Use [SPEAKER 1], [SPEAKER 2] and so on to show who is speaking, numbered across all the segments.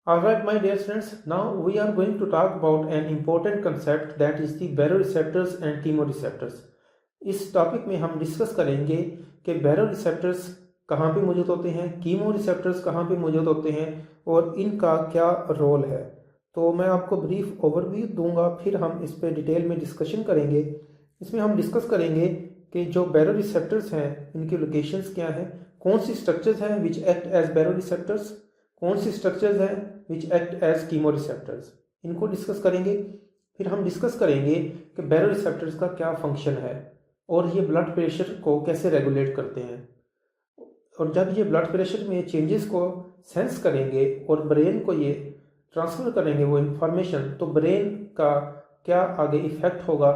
[SPEAKER 1] Alright, my dear friends, now we are going to talk about an important concept that is the baroreceptors and chemoreceptors. इस topic में हम discuss करेंगे कि baroreceptors कहाँ पे मौजूद होते हैं, chemoreceptors कहाँ पे मौजूद होते हैं और इनका क्या रोल है। तो मैं आपको ब्रीफ ओवरव्यू दूंगा, फिर हम इस पे डिटेल में डिस्कशन करेंगे। इसमें हम डिस्कस करेंगे कि जो baroreceptors हैं इनकी लोकेशंस क्या हैं, कौन सी स्ट्रक्चर्स हैं विच एक्ट एज baroreceptors, कौन सी स्ट्रक्चर्स हैं विच एक्ट एज कीमोरिसेप्टर्स, इनको डिस्कस करेंगे। फिर हम डिस्कस करेंगे कि बैरोरिसेप्टर्स का क्या फंक्शन है और ये ब्लड प्रेशर को कैसे रेगुलेट करते हैं। और जब ये ब्लड प्रेशर में चेंजेस को सेंस करेंगे और ब्रेन को ये ट्रांसफ़र करेंगे वो इंफॉर्मेशन, तो ब्रेन का क्या आगे इफेक्ट होगा,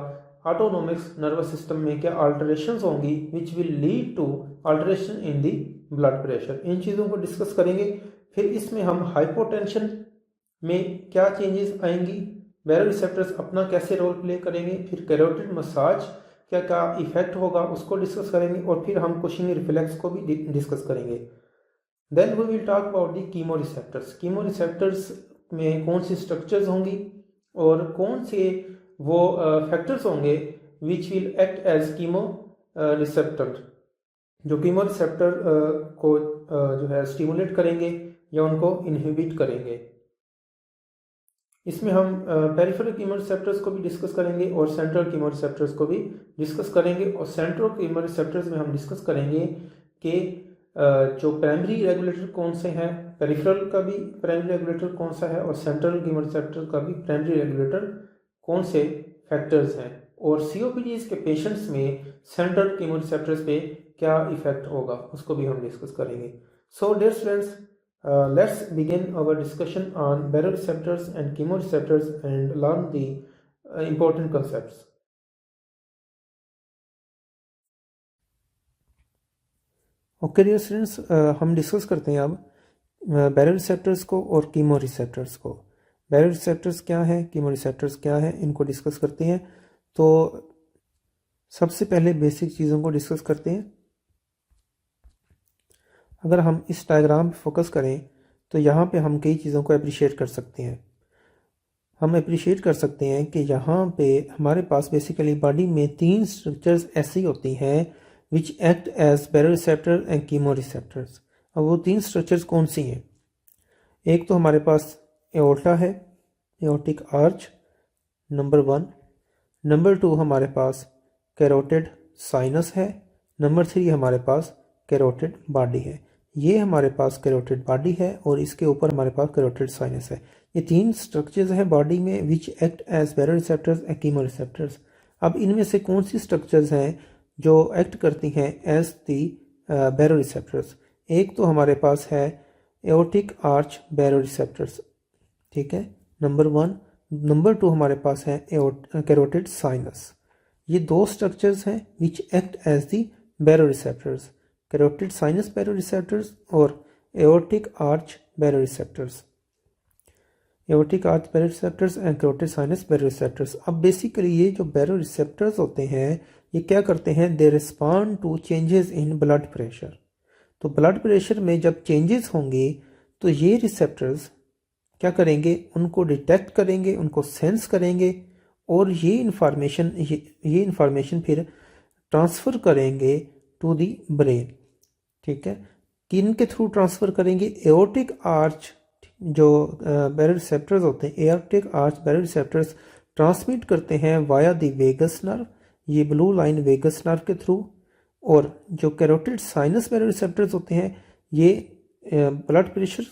[SPEAKER 1] ऑटोनोमिक्स नर्वस सिस्टम में क्या अल्टरेशंस होंगी which will lead to alteration in the blood pressure. इन चीज़ों को डिस्कस करेंगे। फिर इसमें हम हाइपोटेंशन में क्या चेंजेस आएंगी, बैरोरिसेप्टर्स अपना कैसे रोल प्ले करेंगे, फिर कैरोटिड मसाज क्या क्या इफेक्ट होगा उसको डिस्कस करेंगे, और फिर हम कुशिंग रिफ्लेक्स को भी डिस्कस करेंगे। Then we will talk about the chemoreceptors. Chemoreceptors में कौन सी स्ट्रक्चर्स होंगी और कौन से वो फैक्टर्स होंगे which will act as chemoreceptor, जो कीमोरिसेप्टर को जो है स्टिमुलेट करेंगे या उनको इनहिबिट करेंगे। इसमें हम पेरिफेरल कीमोरिसेप्टर्स को भी डिस्कस करेंगे और सेंट्रल कीमोरिसेप्टर्स को भी डिस्कस करेंगे। और सेंट्रल कीमोरिसेप्टर्स में हम डिस्कस करेंगे कि जो प्राइमरी रेगुलेटर कौन से हैं, पेरिफेरल का भी प्राइमरी रेगुलेटर कौन सा है और सेंट्रल कीमोरिसेप्टर का भी प्राइमरी रेगुलेटर कौन से फैक्टर्स हैं, और सीओपीडीज के पेशेंट्स में सेंट्रल कीमोरिसेप्टर्स पे क्या इफेक्ट होगा उसको भी हम डिस्कस करेंगे। So dear friends, let's begin our discussion on baroreceptors and chemoreceptors and learn the important concepts. Okay dear friends, हम डिस्कस करते हैं अब बैरोरिसेप्टर्स को और कीमोरिसेप्टर्स को। बैरोरिसेप्टर्स क्या है, कीमोरिसेप्टर्स क्या है, इनको डिस्कस करते हैं। तो सबसे पहले बेसिक चीज़ों को डिस्कस करते हैं। अगर हम इस डायग्राम पे फोकस करें तो यहाँ पे हम कई चीज़ों को अप्रिशिएट कर सकते हैं। हम अप्रिशिएट कर सकते हैं कि यहाँ पे हमारे पास बेसिकली बॉडी में 3 स्ट्रक्चर्स ऐसी होती हैं which act as baroreceptor and chemoreceptors. अब वो 3 स्ट्रक्चर्स कौन सी हैं? एक तो हमारे पास एओर्टा है, एओर्टिक आर्च, नंबर 1। नंबर 2 हमारे पास कैरोटिड साइनस है। नंबर 3 हमारे पास कैरोटिड बॉडी है। ये हमारे पास कैरोटिड बॉडी है और इसके ऊपर हमारे पास कैरोटिड साइनस है। ये 3 स्ट्रक्चर्स हैं बॉडी में which act as baroreceptors and chemoreceptors. अब इनमें से कौन सी स्ट्रक्चर्स हैं जो एक्ट करती हैं एज दी बैरोरिसेप्टर्स? एक तो हमारे पास है एओर्टिक आर्च बैरोरिसेप्टर्स, ठीक है, नंबर 1। नंबर 2 हमारे पास है कैरोटिड साइनस। ये 2 स्ट्रक्चर्स हैं which act as the baroreceptors, carotid sinus baroreceptors और aortic arch baroreceptors. Aortic arch baroreceptors and carotid sinus baroreceptors. अब बेसिकली ये जो बैरोरिसेप्टर्स होते हैं ये क्या करते हैं, they respond to changes in blood pressure. तो ब्लड प्रेशर में जब चेंजेस होंगे तो ये रिसेप्टर्स क्या करेंगे, उनको डिटेक्ट करेंगे, उनको सेंस करेंगे और ये इंफॉर्मेशन फिर ट्रांसफ़र करेंगे टू दी ब्रेन, ठीक है। किन के थ्रू ट्रांसफ़र करेंगे? एओर्टिक आर्च जो बैरोरिसेप्टर्स होते हैं, एओर्टिक आर्च बैरोरिसेप्टर्स ट्रांसमिट करते हैं वाया दी वेगस नर्व, ये ब्लू लाइन वेगस नर्व के थ्रू। और जो कैरोटिड साइनस बैरोरिसेप्टर्स होते हैं ये ब्लड प्रेशर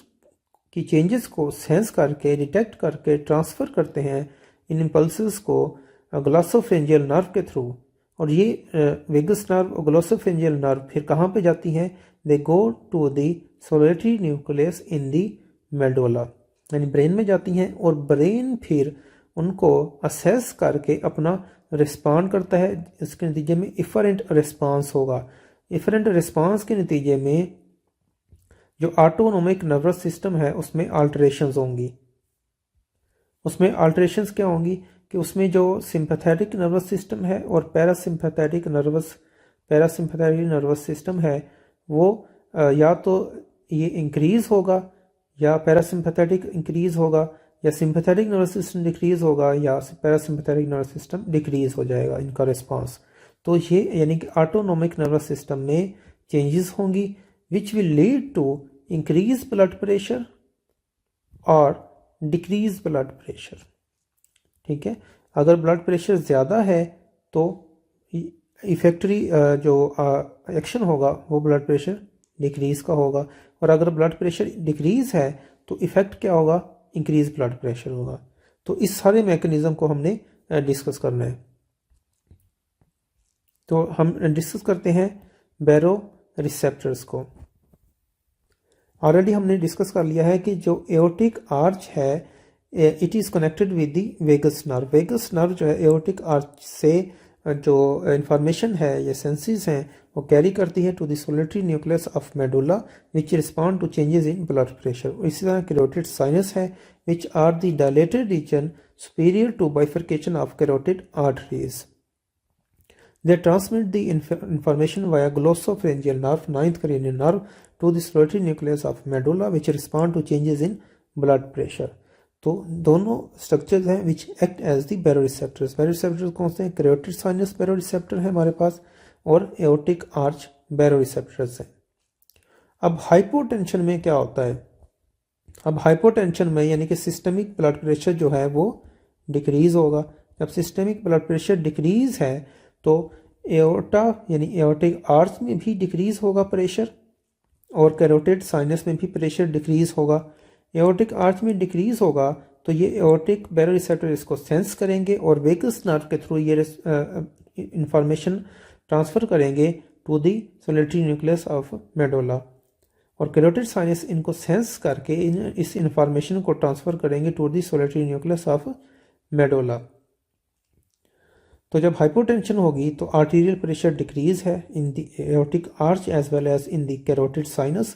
[SPEAKER 1] की चेंजेस को सेंस करके, डिटेक्ट करके ट्रांसफ़र करते हैं इन इम्पल्सेस को ग्लॉसोफेंजियल नर्व के थ्रू। और ये वेगस नर्व और ग्लॉसोफेंजियल नर्व फिर कहाँ पे जाती हैं? They go to the solitary nucleus in the medulla, यानी ब्रेन में जाती हैं और ब्रेन फिर उनको असेस करके अपना रिस्पॉन्ड करता है। इसके नतीजे में इफरेंट रिस्पांस होगा। इफरेंट रिस्पांस के नतीजे में जो ऑटोनोमिक नर्वस सिस्टम है उसमें अल्टरेशंस होंगी। उसमें अल्टरेशंस क्या होंगी कि उसमें जो सिंपैथेटिक नर्वस सिस्टम है और पैरासिम्पैथेटिक नर्वस सिस्टम है वो या तो ये इंक्रीज होगा या पैरासिम्पैथेटिक इंक्रीज होगा, या सिंपैथेटिक नर्वस सिस्टम डिक्रीज होगा, या पैरासिम्पैथेटिक नर्वस सिस्टम डिक्रीज हो जाएगा इनका रिस्पांस। तो ये यानी कि ऑटोनोमिक नर्वस सिस्टम में चेंजेस होंगी which will lead to increase blood pressure और डिक्रीज ब्लड प्रेशर। ठीक है, अगर ब्लड प्रेशर ज़्यादा है तो इफेक्टरी जो एक्शन होगा वो ब्लड प्रेशर डिक्रीज का होगा, और अगर ब्लड प्रेशर डिक्रीज है तो इफेक्ट क्या होगा, इंक्रीज ब्लड प्रेशर होगा। तो इस सारे मैकेनिज्म को हमने डिस्कस करना है। तो हम डिस्कस करते हैं बैरो रिसेप्टर्स को। ऑलरेडी हमने डिस्कस कर लिया है कि जो एओर्टिक आर्च है it is connected with the vagus nerve. Vagus nerve जो है एओर्टिक आर्च से जो इंफॉर्मेशन है या सेंसेस हैं वो कैरी करती है to the solitary nucleus of medulla which respond to changes in blood pressure. इसी तरह कैरोटिड साइनस है which are the dilated region superior to bifurcation of carotid arteries. They transmit the information via glossopharyngeal nerve, ninth cranial nerve, to the solitary nucleus of medulla, which respond to changes in blood pressure. तो दोनों structures हैं which act as the baroreceptors. Baroreceptors कौन से हैं? Carotid sinus baroreceptor है हमारे पास, और aortic arch baroreceptors हैं। अब हाइपोटेंशन में क्या होता है? अब हाइपोटेंशन में यानी कि सिस्टमिक ब्लड प्रेशर जो है वो डिक्रीज होगा। जब सिस्टमिक ब्लड प्रेशर डिक्रीज है तो एओर्टा यानी एओर्टिक आर्च में भी डिक्रीज होगा प्रेशर, और कैरोटिड साइनस में भी प्रेशर डिक्रीज होगा। एओर्टिक आर्च में डिक्रीज होगा तो ये एओर्टिक बैरोरिसेप्टर इसको सेंस करेंगे और वेगस नर्व के थ्रू ये इंफॉर्मेशन ट्रांसफ़र करेंगे to the solitary nucleus of medulla, और कैरोटिड साइनस इनको सेंस करके इस इंफॉर्मेशन को ट्रांसफ़र करेंगे to the solitary nucleus of medulla. तो जब हाइपोटेंशन होगी तो आर्टीरियल प्रेशर डिक्रीज है in the aortic arch as well as in the carotid sinus,